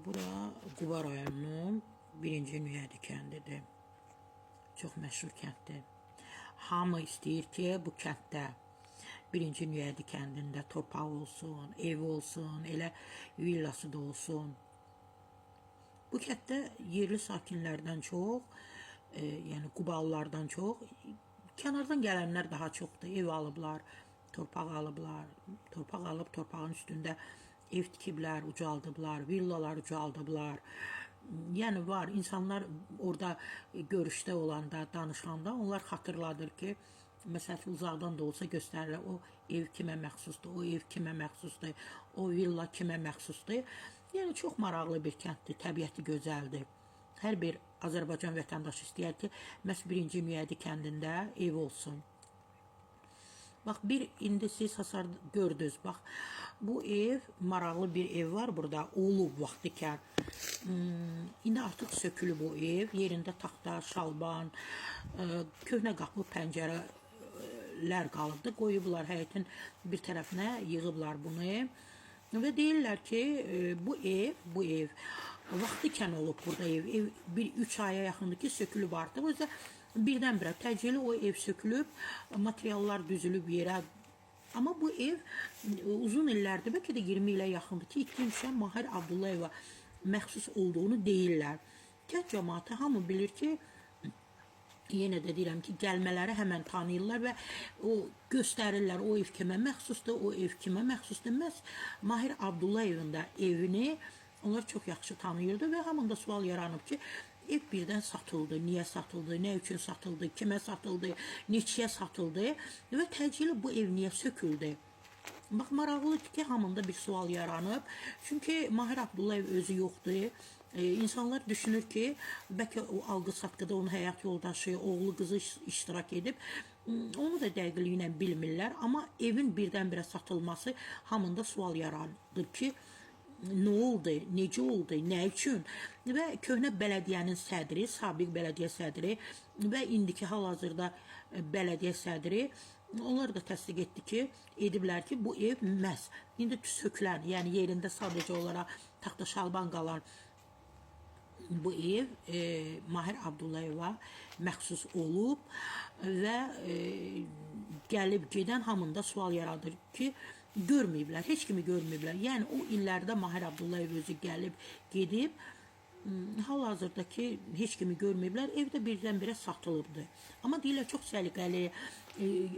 Bura Quba rayonunun birinci Nüyədi kəndidir. Çox məşhur kənddir. Hamı istəyir ki, bu kənddə birinci Nüyədi kəndində torpaq olsun, ev olsun, elə villası da olsun. Bu kənddə yerli sakinlərdən çox, yəni Qubalılardan çox, kənardan gələnlər daha çoxdur. Ev alıblar, torpaq alıblar, torpaq alıb torpağın üstündə ev tikiblər, ucaldıblar, villalar ucaldıblar. Yəni var, insanlar orada görüşdə olanda, danışanda onlar xatırladır ki, məsələn, uzaqdan da olsa göstərirlər, o ev kimə məxsusdur, o ev kimə məxsusdur, o villa kimə məxsusdur. Yəni, çox maraqlı bir kənddir, təbiəti gözəldir. Hər bir Azərbaycan vətəndaşı istəyər ki, məhz birinci Nüyədi kəndində ev olsun. Bax, indi siz hasar gördünüz, bax, bu ev, maraqlı bir ev var burada, olub vaxtikən. İndi artıq sökülü bu ev, yerində taxta, şalban, köhnə qapı, pəncərələr qalıbdır, qoyublar həyətin bir tərəfinə, yığıblar bunu. Və deyirlər ki, bu ev, vaxtikən olub burada ev 3 aya yaxındır ki, sökülüb artıq. O yüzden birdən-birə təcili o ev sökülüb, materiallar düzülüb yerə. Amma bu ev uzun illərdir, bəlkə də 20 ilə yaxındır ki, ikinci şən Mahir Abdullayeva məxsus olduğunu deyirlər. Kənd cəmaatı hamı bilir ki, yenə də deyirəm ki, gəlmələri həmən tanıyırlar və o göstərirlər, o ev kimə məxsusdur, o ev kimə məxsusdur. Məhz Mahir Abdullayevin də evini onlar çox yaxşı tanıyırdı və hamında sual yaranıb ki, ev birdən satıldı, niyə satıldı, nə üçün satıldı, kimə satıldı, neçəyə satıldı və təcili bu ev niyə söküldü? Bax, maraqlıdır ki, hamında bir sual yaranıb. Çünki Mahir Abdullayev özü yoxdur. İnsanlar düşünür ki, bəlkə o alqı-satqıda onun həyat yoldaşı, oğlu, qızı iştirak edib. Onu da dəqiqliyi ilə bilmirlər. Amma evin birdən-birə satılması hamında sual yaranır ki, nə oldu, necə oldu, nə üçün? Və köhnə bələdiyyənin sədri, sabiq bələdiyyə sədri və indiki hal-hazırda bələdiyyə sədri onlar da təsdiq etdi ki, ediblər ki, bu ev məhz indi sökülən, yəni yerində sadəcə olaraq taxta şalban qalan bu ev Mahir Abdullayeva məxsus olub və gəlib gedən hamında sual yaradır ki, görməyiblər, heç kimi görməyiblər. Yəni, o illərdə Mahir Abdullayev özü gəlib, gedib, hal-hazırda ki, heç kimi görməyiblər, evdə birdən-birə satılıbdır. Amma deyirlər, çox səliqəli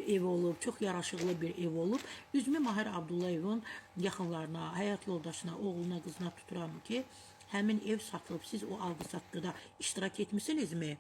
ev olub, çox yaraşıqlı bir ev olub. Üzümü Mahir Abdullayevin yaxınlarına, həyat yoldaşına, oğluna, qızına tuturam ki, həmin ev satılıb, siz o alqı-satqıda iştirak etmisinizmi?